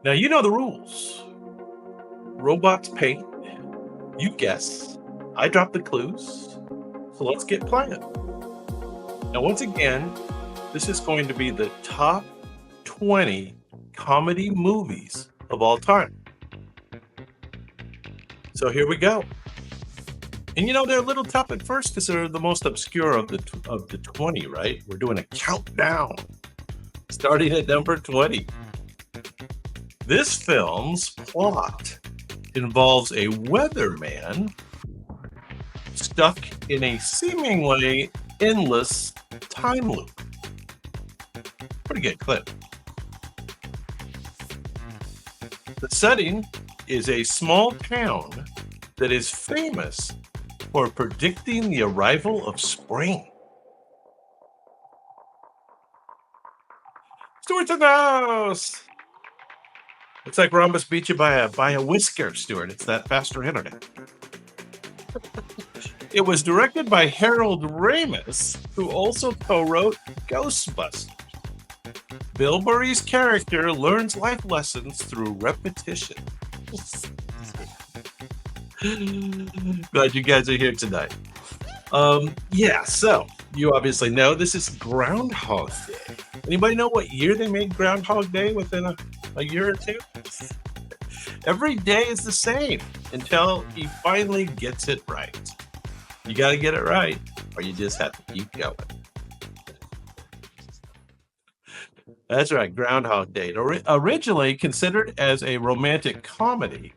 Now, you know the rules. Robots paint, you guess, I drop the clues. So let's get playing. Now, once again, this is going to be the top 20 comedy movies of all time. So here we go. And they're a little tough at first because they're the most obscure of the 20, right? We're doing a countdown, starting at number 20. This film's plot involves a weatherman stuck in a seemingly endless time loop. Pretty good clip. The setting is a small town that is famous for predicting the arrival of spring. Stuart's in the house. It's like Rhombus beat you by a whisker, Stuart. It's that faster internet. It was directed by Harold Ramis, who also co-wrote Ghostbusters. Bill Murray's character learns life lessons through repetition. Glad you guys are here tonight. So you obviously know this is Groundhog Day. Anybody know what year they made Groundhog Day within a year or two? Every day is the same until he finally gets it right. You got to get it right, or you just have to keep going. That's right, Groundhog Day. Originally considered as a romantic comedy,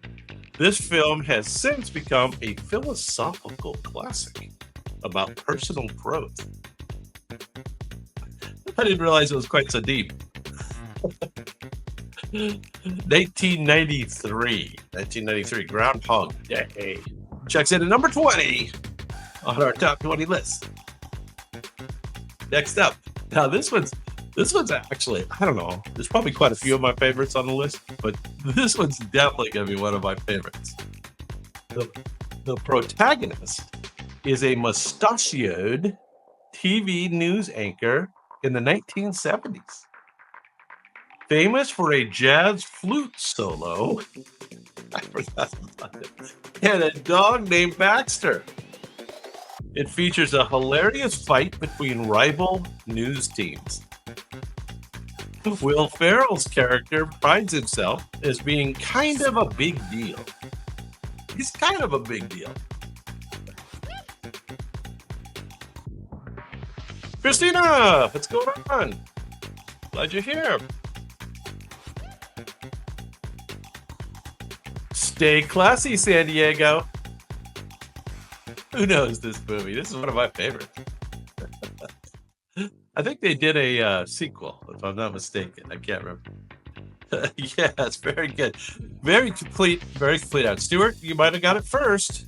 this film has since become a philosophical classic about personal growth. I didn't realize it was quite so deep. 1993, Groundhog Day checks in at number 20 on our top 20 list. Next up, now this one's actually, I don't know, there's probably quite a few of my favorites on the list, but this one's definitely going to be one of my favorites. The protagonist is a mustachioed TV news anchor in the 1970s. Famous for a jazz flute solo, I forgot about it, and a dog named Baxter. It features a hilarious fight between rival news teams. Will Ferrell's character prides himself as being kind of a big deal. He's kind of a big deal. Christina, what's going on? Glad you're here. Stay classy, San Diego. Who knows this movie? This is one of my favorites. I think they did a sequel, if I'm not mistaken. I can't remember. Yes, very good. Very complete out. Stuart, you might have got it first.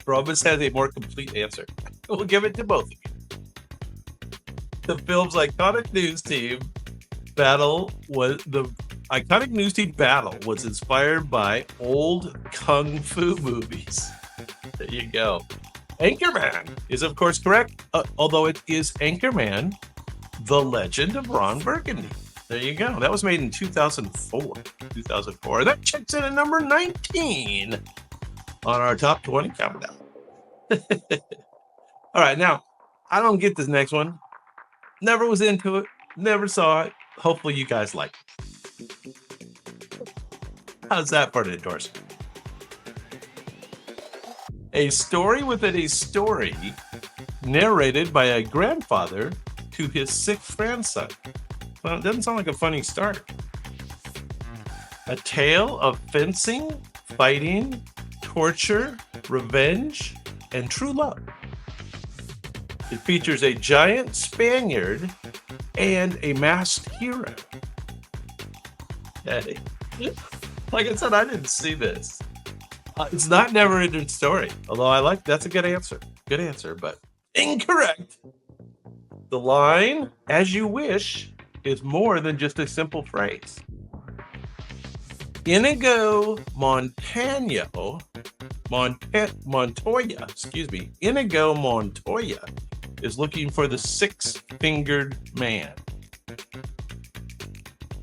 Robbins has a more complete answer. We'll give it to both of you. The film's iconic news team battle was inspired by old kung fu movies. There you go. Anchorman is, of course, correct, although it is Anchorman, The Legend of Ron Burgundy. There you go. That was made in 2004. That checks in at number 19 on our top 20 countdown. All right, now, I don't get this next one. Never was into it. Never saw it. Hopefully you guys like it. How's that for an endorsement? A story within a story, narrated by a grandfather to his sixth grandson. Well, it doesn't sound like a funny start. A tale of fencing, fighting, torture, revenge, and true love. It features a giant Spaniard and a masked hero. Hey. Like I said, I didn't see this. It's not never-ending story, although that's a good answer. Good answer, but incorrect. The line, as you wish, is more than just a simple phrase. Inigo Montoya, Inigo Montoya is looking for the six-fingered man.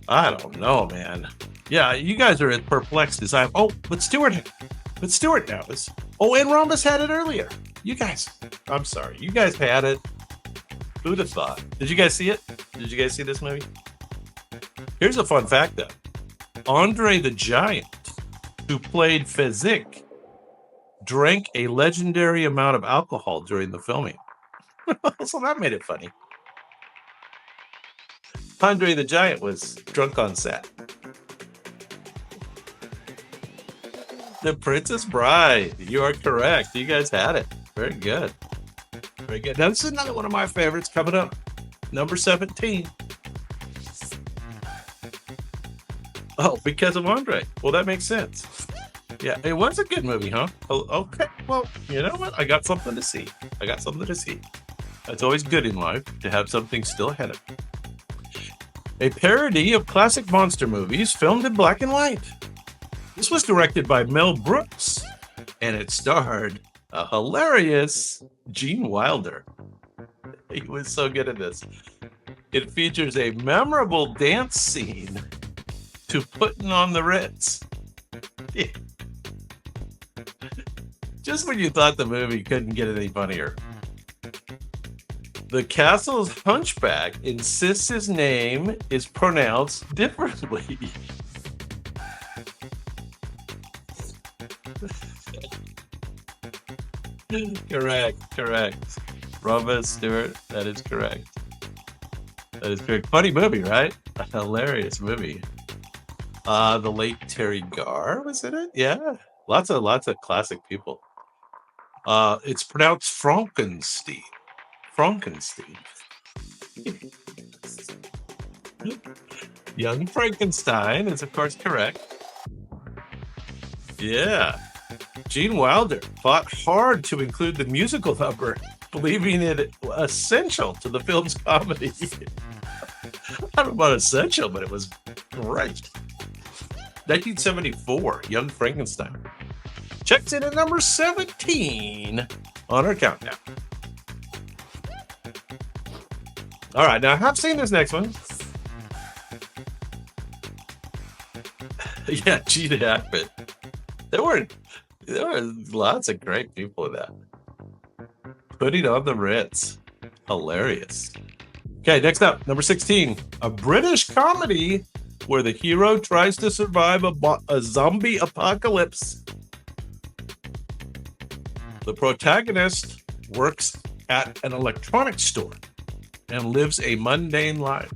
I don't know, man. Yeah, you guys are as perplexed as I am. Oh, but Stewart knows. Oh, and Rhombus had it earlier. You guys, I'm sorry. You guys had it. Who'd have thought? Did you guys see it? Did you guys see this movie? Here's a fun fact, though. Andre the Giant, who played Fezzik, drank a legendary amount of alcohol during the filming. So that made it funny. Andre the Giant was drunk on set. The Princess Bride. You are correct. You guys had it. Very good. Very good. Now, this is another one of my favorites coming up. Number 17. Oh, because of Andre. Well, that makes sense. Yeah, it was a good movie, huh? Oh, okay. Well, you know what? I got something to see. It's always good in life to have something still ahead of you. A parody of classic monster movies filmed in black and white. This was directed by Mel Brooks, and it starred a hilarious Gene Wilder. He was so good at this. It features a memorable dance scene to Puttin' on the Ritz. Yeah. Just when you thought the movie couldn't get any funnier. The castle's hunchback insists his name is pronounced differently. Correct. Rhombus, Stewart, that is correct. Funny movie, right? A hilarious movie. The late Terry Garr was in it. Yeah, lots of classic people. It's pronounced Frankenstein. Young Frankenstein is, of course, correct. Yeah. Gene Wilder fought hard to include the musical number, believing it essential to the film's comedy. I don't know about essential, but it was great. 1974, Young Frankenstein. Checks in at number 17 on our countdown. All right, now I have seen this next one. Yeah, Gene Hackman. There were lots of great people in that. Putting on the Ritz. Hilarious. Okay, next up, number 16. A British comedy where the hero tries to survive a zombie apocalypse. The protagonist works at an electronics store and lives a mundane life.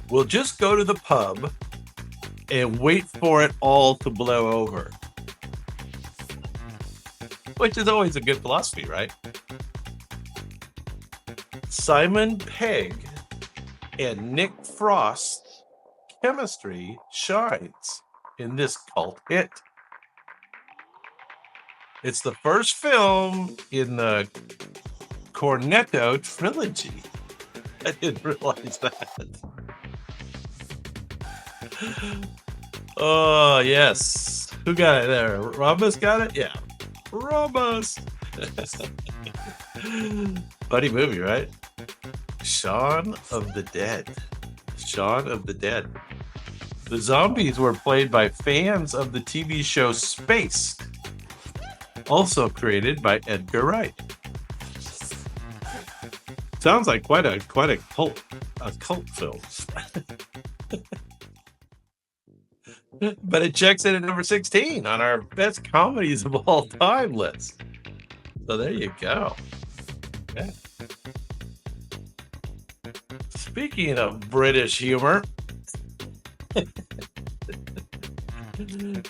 We'll just go to the pub and wait for it all to blow over. Which is always a good philosophy, right? Simon Pegg and Nick Frost's chemistry shines in this cult hit. It's the first film in the Cornetto trilogy. I didn't realize that. Oh, yes. Who got it there? Rhombus got it? Yeah. Rhombus. Funny movie, right? Shaun of the Dead. The zombies were played by fans of the TV show Spaced, also created by Edgar Wright. Sounds like quite a cult film. But it checks in at number 16 on our best comedies of all time list. So there you go. Yeah. Speaking of British humor,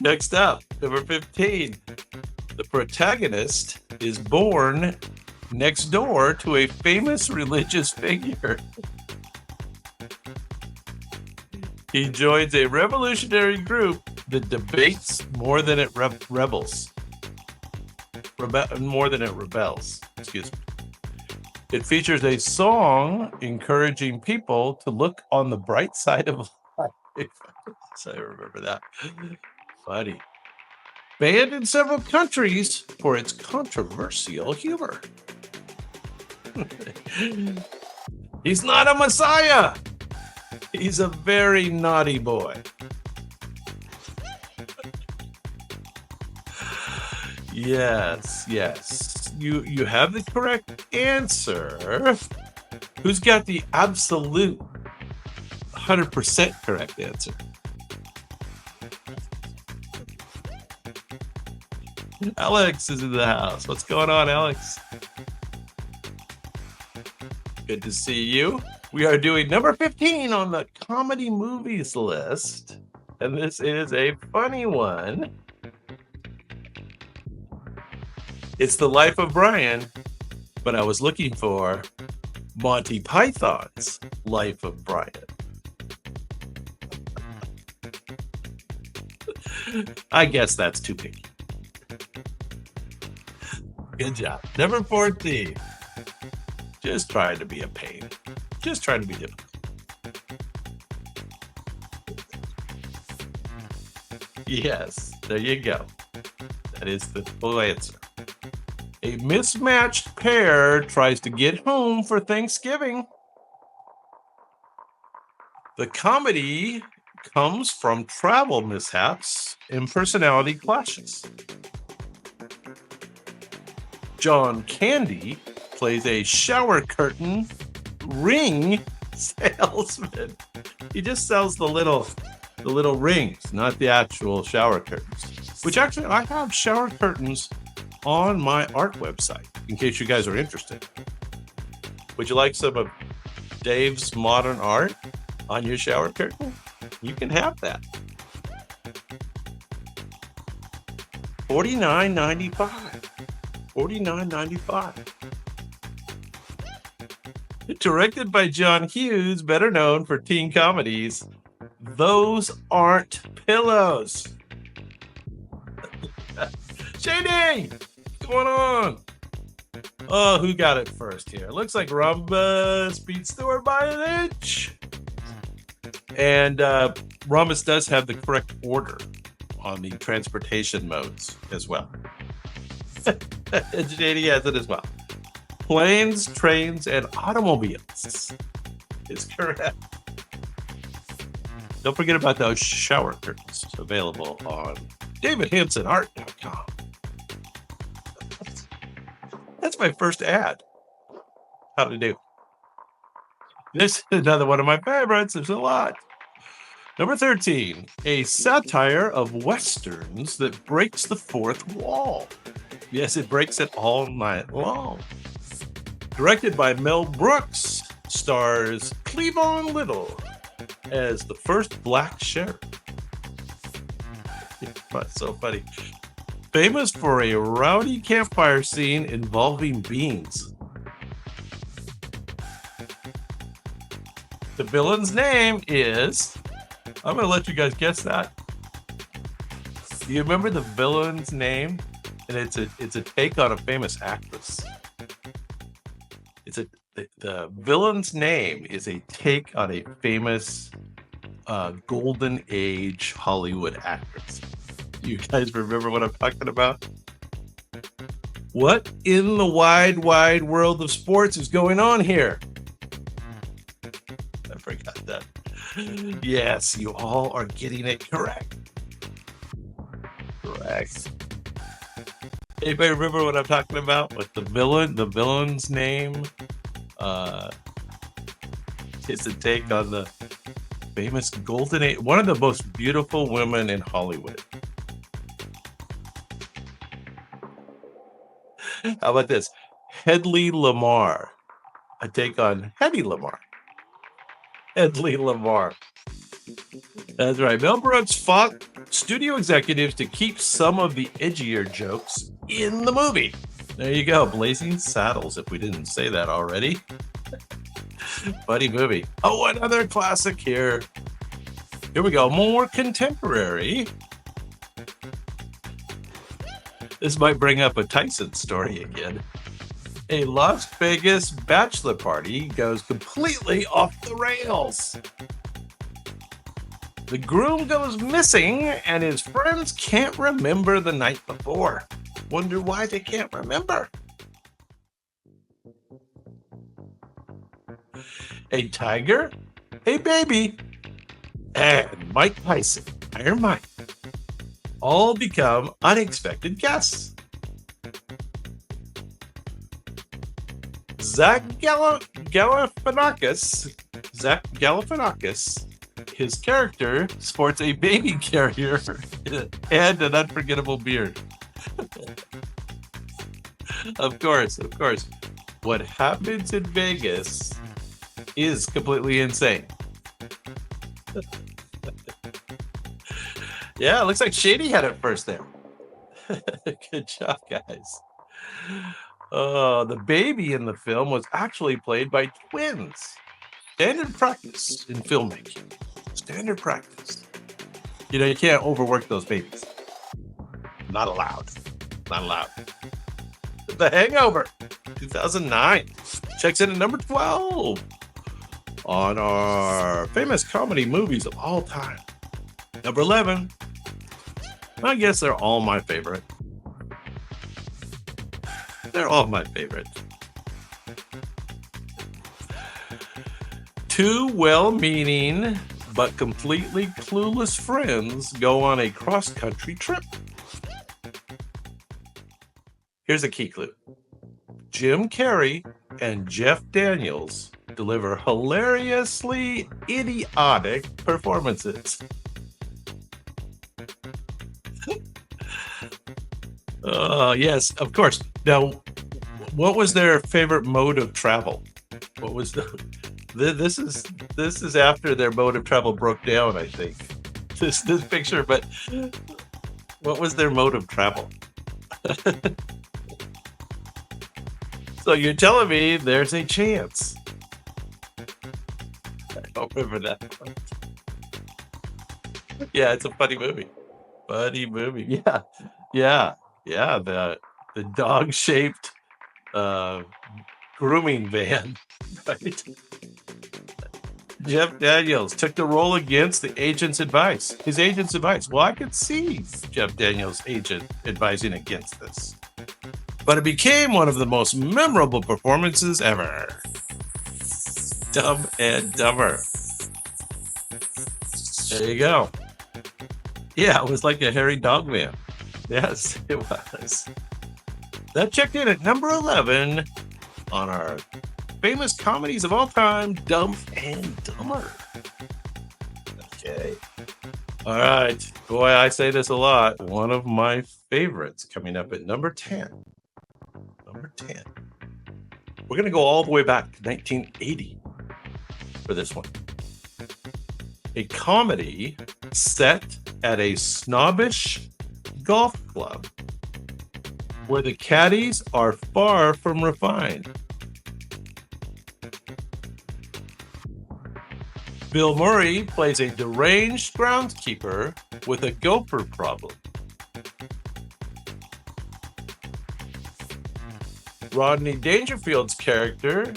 next up, number 15. The protagonist is born next door to a famous religious figure. He joins a revolutionary group that debates more than it rebels. Excuse me. It features a song encouraging people to look on the bright side of life. So I remember that. Funny. Banned in several countries for its controversial humor. He's not a messiah. He's a very naughty boy. Yes. You have the correct answer. Who's got the absolute 100% correct answer? Alex is in the house. What's going on, Alex? Good to see you. We are doing number 15 on the comedy movies list. And this is a funny one. It's The Life of Brian, but I was looking for Monty Python's Life of Brian. I guess that's too picky. Good job. Number 14. Just trying to be a pain. Just trying to be difficult. Yes, there you go. That is the full answer. A mismatched pair tries to get home for Thanksgiving. The comedy comes from travel mishaps and personality clashes. John Candy plays a shower curtain ring salesman. He just sells the little rings, not the actual shower curtains. Which actually, I have shower curtains on my art website, in case you guys are interested. Would you like some of Dave's modern art on your shower curtain? You can have that. $49.95. $49.95. Directed by John Hughes, better known for teen comedies, Those Aren't Pillows. Shady, what's going on? Oh, who got it first here? Looks like Rhombus beats Stewart by an inch. And Rhombus does have the correct order on the transportation modes as well. JD has it as well. Planes, trains, and automobiles is correct. Don't forget about those shower curtains available on davidhansonart.com. That's my first ad. How to do. This is another one of my favorites. There's a lot. Number 13, a satire of Westerns that breaks the fourth wall. Yes, it breaks it all night long. Directed by Mel Brooks, stars Cleavon Little as the first black sheriff. That's so funny. Famous for a rowdy campfire scene involving beans. The villain's name is... I'm going to let you guys guess that. Do you remember the villain's name? And it's a take on a famous actress. The villain's name is a take on a famous golden age Hollywood actress. You guys remember what I'm talking about? What in the wide world of sports is going on here? I forgot that. Yes, you all are getting it correct. Correct. Anybody remember what I'm talking about? With the villain's name is a take on the famous golden age, one of the most beautiful women in Hollywood. How about this? Hedley Lamar. A take on Hedy Lamar. Hedley Lamar. That's right. Mel Brooks fought studio executives to keep some of the edgier jokes in the movie. There you go. Blazing Saddles, if we didn't say that already. Funny movie. Oh, another classic here. Here we go. More contemporary. This might bring up a Tyson story again. A Las Vegas bachelor party goes completely off the rails. The groom goes missing and his friends can't remember the night before. Wonder why they can't remember. A tiger a baby, and Mike Tyson, Iron Mike, all become unexpected guests. Zach Galifianakis, his character sports a baby carrier and an unforgettable beard. Of course. What happens in Vegas is completely insane. Yeah, it looks like Shady had it first there. Good job, guys. The baby in the film was actually played by twins. Standard practice in filmmaking. Standard practice. You can't overwork those babies. Not allowed. The Hangover, 2009, checks in at number 12 on our famous comedy movies of all time. Number 11, I guess they're all my favorite. Two well-meaning but completely clueless friends go on a cross-country trip. Here's a key clue. Jim Carrey and Jeff Daniels deliver hilariously idiotic performances. Yes, of course. Now, what was their favorite mode of travel? What was this is after their mode of travel broke down, I think. This picture, but what was their mode of travel? So you're telling me there's a chance? I don't remember that one. Yeah, it's a funny movie. Yeah. The dog-shaped grooming van, right? Jeff Daniels took the role against the agent's advice. His agent's advice. Well, I could see Jeff Daniels' agent advising against this. But it became one of the most memorable performances ever. Dumb and Dumber. There you go. Yeah, it was like a hairy dog man. Yes, it was. That checked in at number 11 on our famous comedies of all time, Dumb and Dumber. Okay. All right. Boy, I say this a lot. One of my favorites coming up at number 10. Number 10. We're going to go all the way back to 1980 for this one. A comedy set at a snobbish golf club where the caddies are far from refined. Bill Murray plays a deranged groundskeeper with a gopher problem. Rodney Dangerfield's character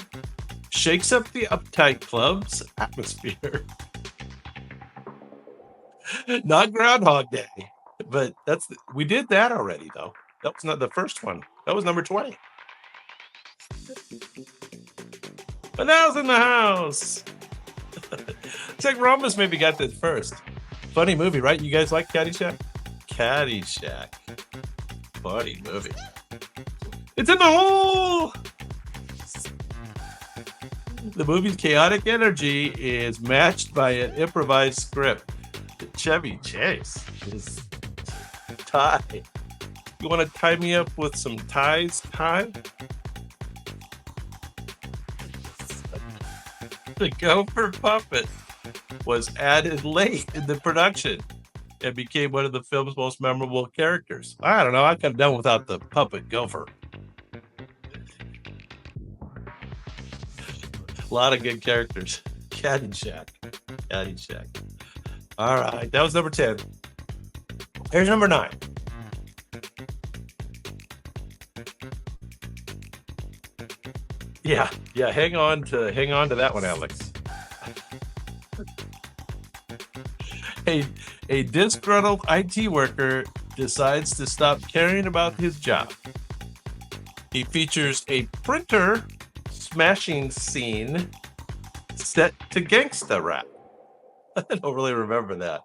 shakes up the uptight club's atmosphere. Not Groundhog Day, but we did that already, though. That was not the first one. That was number 20. Banana's in the house. It's like Rhombus maybe got this first. Funny movie, right? You guys like Caddyshack? Caddyshack. Funny movie. It's in the hole! The movie's chaotic energy is matched by an improvised script. Chevy Chase is tie. You want to tie me up with some ties, Ty? The gopher puppet was added late in the production and became one of the film's most memorable characters. I don't know. I could have done without the puppet gopher. A lot of good characters. Caddyshack. All right. That was number 10. Here's number 9. Yeah. Hang on to that one, Alex. A disgruntled IT worker decides to stop caring about his job. He features a printer smashing scene set to gangsta rap. I don't really remember that.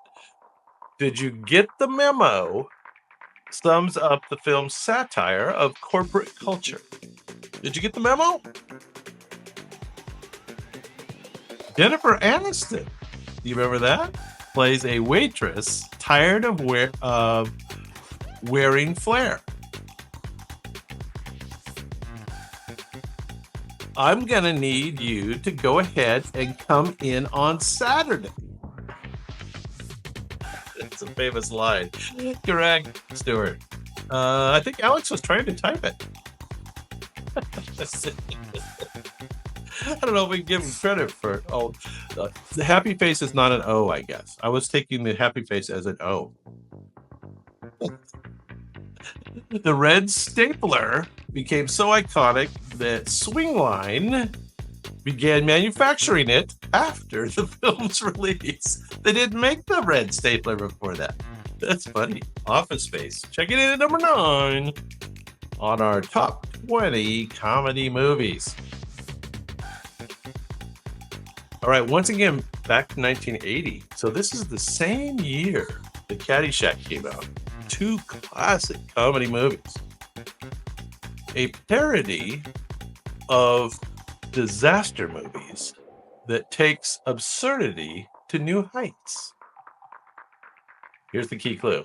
Did You Get the Memo? Sums up the film's satire of corporate culture. Did you get the memo? Jennifer Aniston, do you remember that? Plays a waitress tired of wearing flair. I'm gonna need you to go ahead and come in on Saturday. It's a famous line. Correct, Stuart. I think Alex was trying to type it. I don't know if we can give him credit for the happy face is not an O, I guess. I was taking the happy face as an O. The red stapler became so iconic that Swingline began manufacturing it after the film's release. They didn't make the red stapler before that. That's funny. Office Space. Checking in at number 9 on our top 20 comedy movies. All right, once again, back to 1980. So this is the same year that Caddyshack came out. 2 classic comedy movies. A parody of disaster movies that takes absurdity to new heights. Here's the key clue.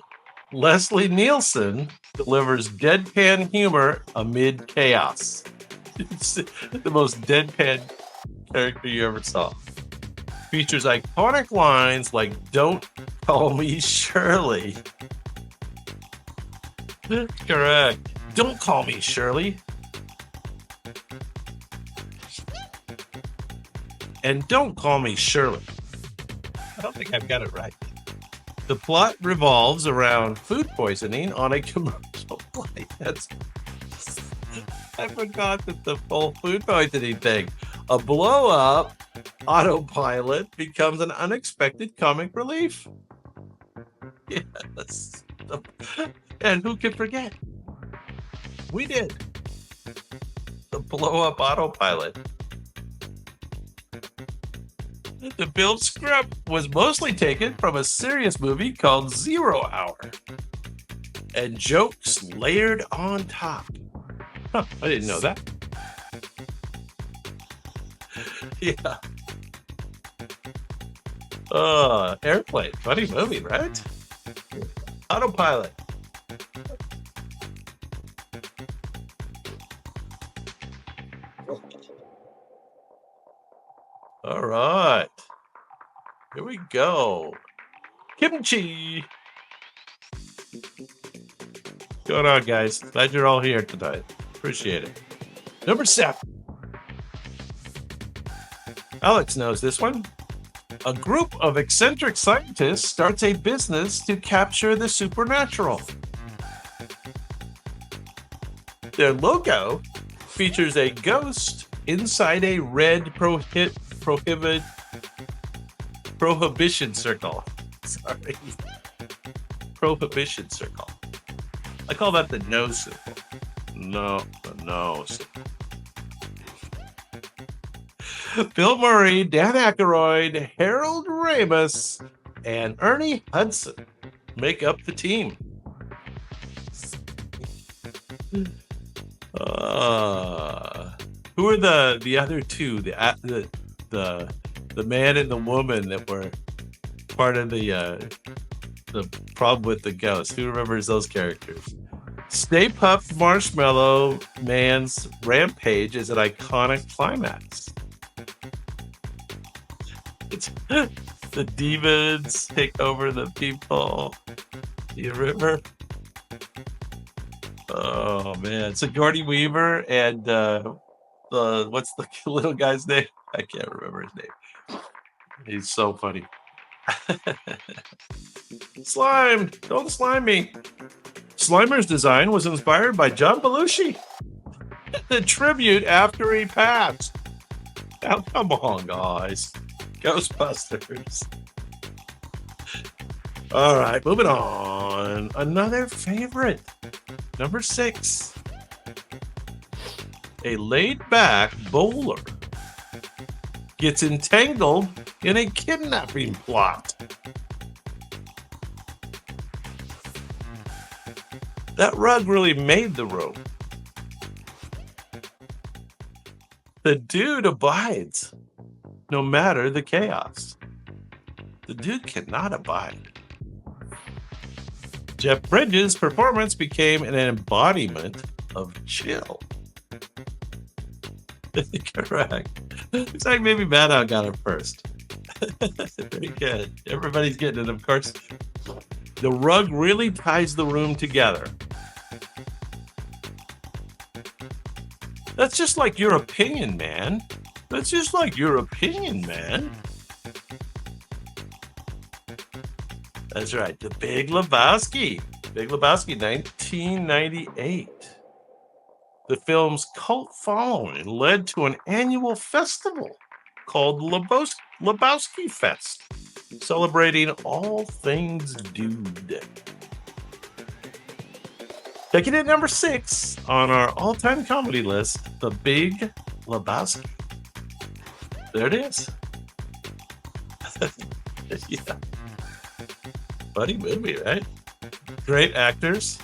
Leslie Nielsen delivers deadpan humor amid chaos. It's the most deadpan character you ever saw. Features iconic lines like "Don't call me Shirley." Correct. Don't call me Shirley. And don't call me Shirley. I don't think I've got it right. The plot revolves around food poisoning on a commercial flight. I forgot that the whole food poisoning thing. A blow-up autopilot becomes an unexpected comic relief. Yes. And who could forget? We did. The blow-up autopilot. The film script was mostly taken from a serious movie called 0 Hour. And jokes layered on top. Huh, I didn't know that. Yeah. Airplane. Funny movie, right? Autopilot. All right. Here we go. Kimchi. What's going on, guys? Glad you're all here tonight. Appreciate it. Number 7. Alex knows this one. A group of eccentric scientists starts a business to capture the supernatural. Their logo features a ghost inside a red prohibition circle. Sorry. Prohibition circle. I call that the no symbol. No, the no symbol. Bill Murray, Dan Aykroyd, Harold Ramis, and Ernie Hudson make up the team. Who are the other two? The man and the woman that were part of the problem with the ghost. Who remembers those characters? Stay Puft Marshmallow Man's rampage is an iconic climax. The demons take over the people. Do you remember? Oh man, Sigourney Weaver and what's the little guy's name? I can't remember his name. He's so funny. Slime, don't slime me. Slimer's design was inspired by John Belushi. The tribute after he passed. Now, come on, guys. Ghostbusters. All right, moving on. Another favorite. Number 6. A laid-back bowler gets entangled in a kidnapping plot. That rug really made the room. The dude abides, no matter the chaos. The dude cannot abide. Jeff Bridges' performance became an embodiment of chill. Correct. Looks like maybe Maddow got it first. Pretty good. Everybody's getting it, of course. The rug really ties the room together. That's just like your opinion, man. That's just like your opinion, man. That's right. The Big Lebowski. Big Lebowski, 1998. The film's cult following led to an annual festival called Lebowski Fest, celebrating all things dude. Checking in at number 6 on our all-time comedy list, The Big Lebowski. There it is. Yeah. Funny movie, right? Great actors.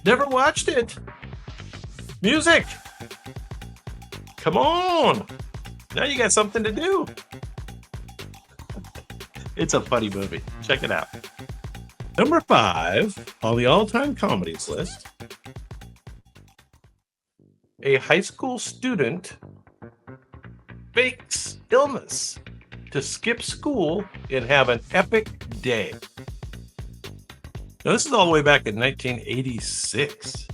Never watched it. Music. Come on. Now you got something to do. It's a funny movie. Check it out. Number 5 on the all-time comedies list. A high school student fakes illness to skip school and have an epic day. Now, this is all the way back in 1986.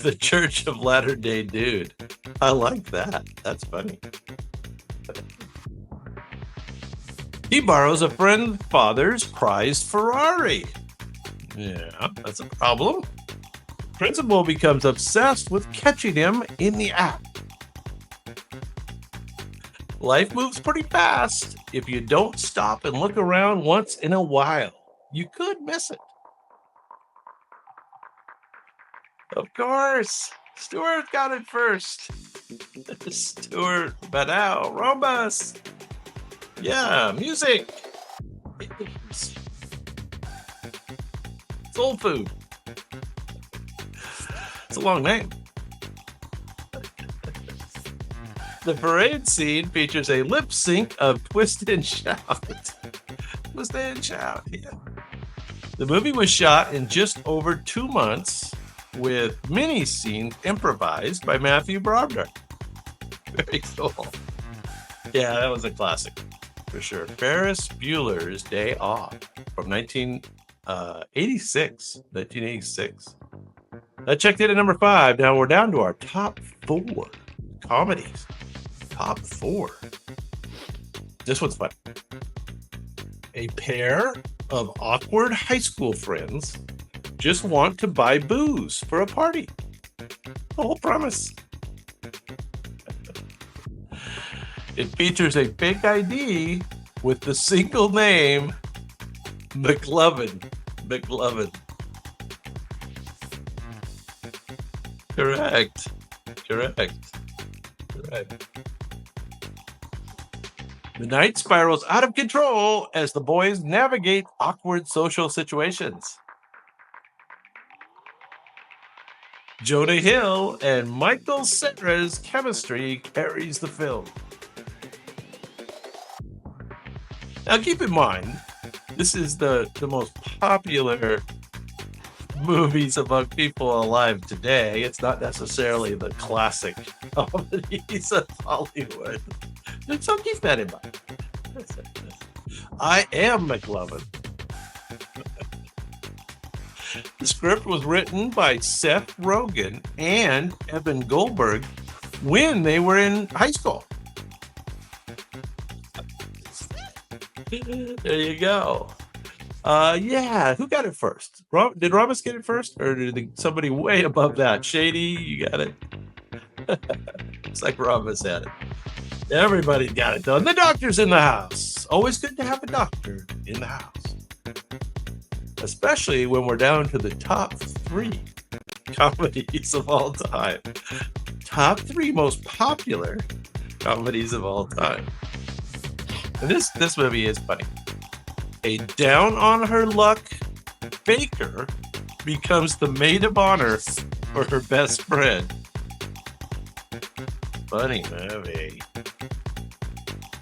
The Church of Latter-day Dude. I like that. That's funny. He borrows a friend's father's prized Ferrari. Yeah, that's a problem. Principal becomes obsessed with catching him in the act. Life moves pretty fast. If you don't stop and look around once in a while, you could miss it. Of course, Stuart got it first. Stuart Badal, Robus. Yeah, music. Soul food. It's a long name. The parade scene features a lip sync of Twist and Shout. Twist and Shout, yeah. The movie was shot in just over 2 months with mini scenes improvised by Matthew Broderick. Very cool. Yeah, that was a classic for sure. Ferris Bueller's Day Off from 1986. I checked in at number 5. Now we're down to our top 4 comedies. Top 4. This one's fun. A pair of awkward high school friends just want to buy booze for a party. The whole premise. It features a fake ID with the single name McLovin. Correct. The night spirals out of control as the boys navigate awkward social situations. Jonah Hill and Michael Cera's chemistry carries the film. Now keep in mind, this is the most popular movies among people alive today. It's not necessarily the classic comedies of Hollywood. So keep that in mind. I am McLovin. The script was written by Seth Rogen and Evan Goldberg when they were in high school. There you go. Yeah, who got it first? Did Ramos get it first, or did somebody way above that? Shady, you got it. It's like Ramos had it. Everybody got it done. The doctor's in the house. Always good to have a doctor in the house. Especially when we're down to the top 3 comedies of all time. top 3 most popular comedies of all time. And this movie is funny. A down on her luck baker becomes the maid of honor for her best friend. Funny movie.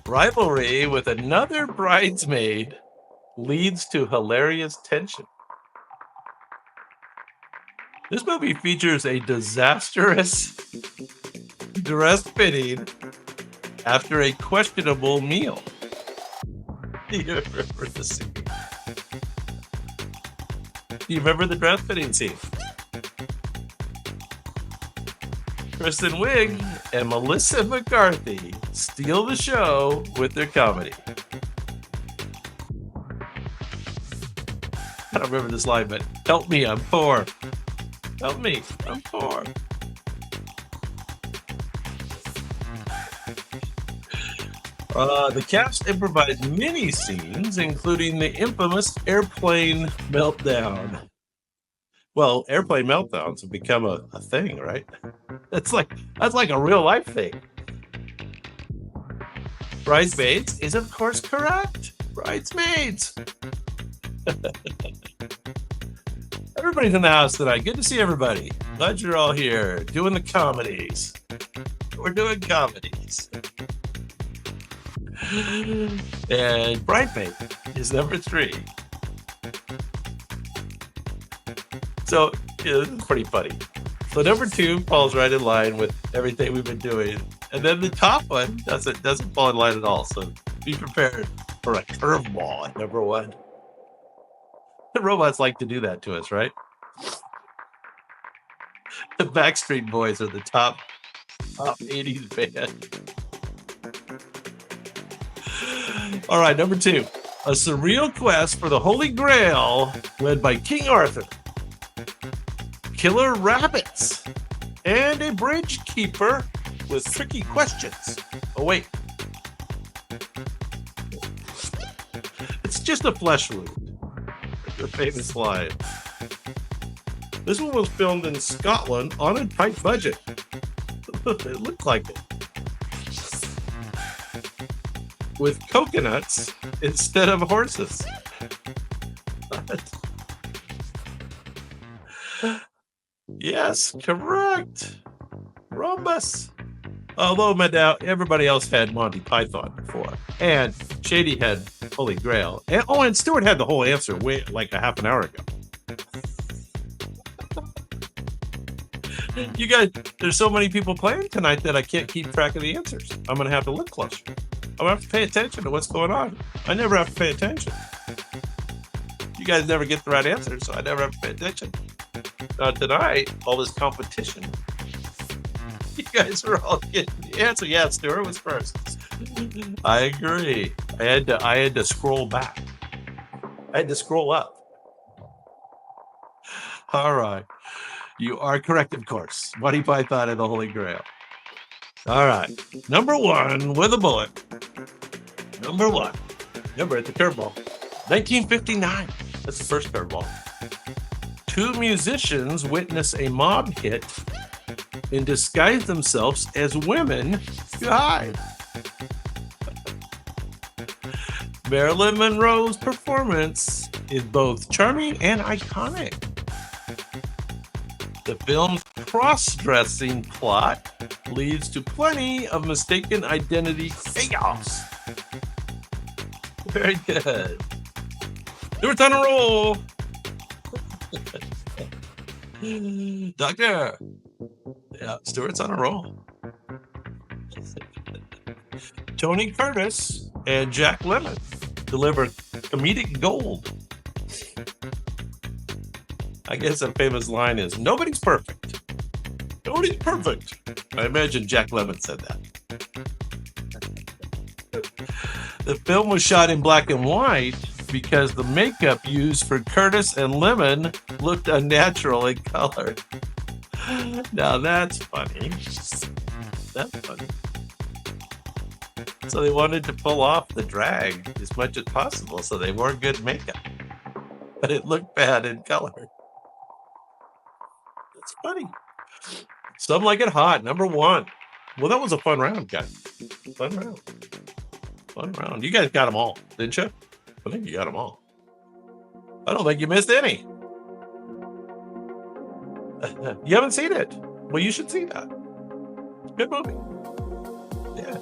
Rivalry with another bridesmaid leads to hilarious tension. This movie features a disastrous dress fitting after a questionable meal. Do you remember the scene? Do you remember the dress fitting scene? Kristen Wiig and Melissa McCarthy steal the show with their comedy. I don't remember this line, but help me, I'm poor. Help me, I'm poor. The cast improvised mini scenes, including the infamous airplane meltdown. Well, airplane meltdowns have become a thing, right? That's like a real life thing. Bridesmaids is of course correct. Bridesmaids. Everybody's in the house tonight. Good to see everybody. Glad you're all here doing the comedies. We're doing comedies. And Bridesmaid is number 3. So, yeah, this is pretty funny. So number 2 falls right in line with everything we've been doing. And then the top one doesn't fall in line at all. So be prepared for a curveball at number 1. The robots like to do that to us, right? The Backstreet Boys are the top 80s band. All right, number 2. A surreal quest for the Holy Grail led by King Arthur, killer rabbits, and a bridge keeper with tricky questions. Oh, wait. It's just a flesh wound. The famous line. This one was filmed in Scotland on a tight budget. It looked like it. With coconuts instead of horses. Yes, correct. Rhombus. Although everybody else had Monty Python before, and Shady had Holy Grail, and Stuart had the whole answer like a half an hour ago. You guys, there's so many people playing tonight that I can't keep track of the answers. I'm gonna have to look closer. I'm gonna have to pay attention to what's going on. I never have to pay attention. You guys never get the right answer, so I never have to pay attention. Tonight, all this competition. You guys are all getting the answer. Yeah, Stuart was first. I agree. I had to scroll back. I had to scroll up. All right. You are correct, of course. Monty Python and the Holy Grail. All right. Number 1 with a bullet. Number 1. Remember, it's a curveball. 1959. That's the first curveball. 2 musicians witness a mob hit and disguise themselves as women to hide. Marilyn Monroe's performance is both charming and iconic. The film's cross-dressing plot leads to plenty of mistaken identity chaos. Very good. Stuart's on a roll. Doctor. Yeah, Stuart's on a roll. Tony Curtis and Jack Lemmon deliver comedic gold. I guess a famous line is, nobody's perfect. Nobody's perfect. I imagine Jack Lemmon said that. The film was shot in black and white because the makeup used for Curtis and Lemmon looked unnatural in color. Now that's funny. That's funny. So they wanted to pull off the drag as much as possible, so they wore good makeup. But it looked bad in color. It's funny. Some Like It Hot, number 1. Well, that was a fun round, guys. Fun round. Fun round. You guys got them all, didn't you? I think you got them all. I don't think you missed any. You haven't seen it. Well, you should see that. Good movie. Yeah.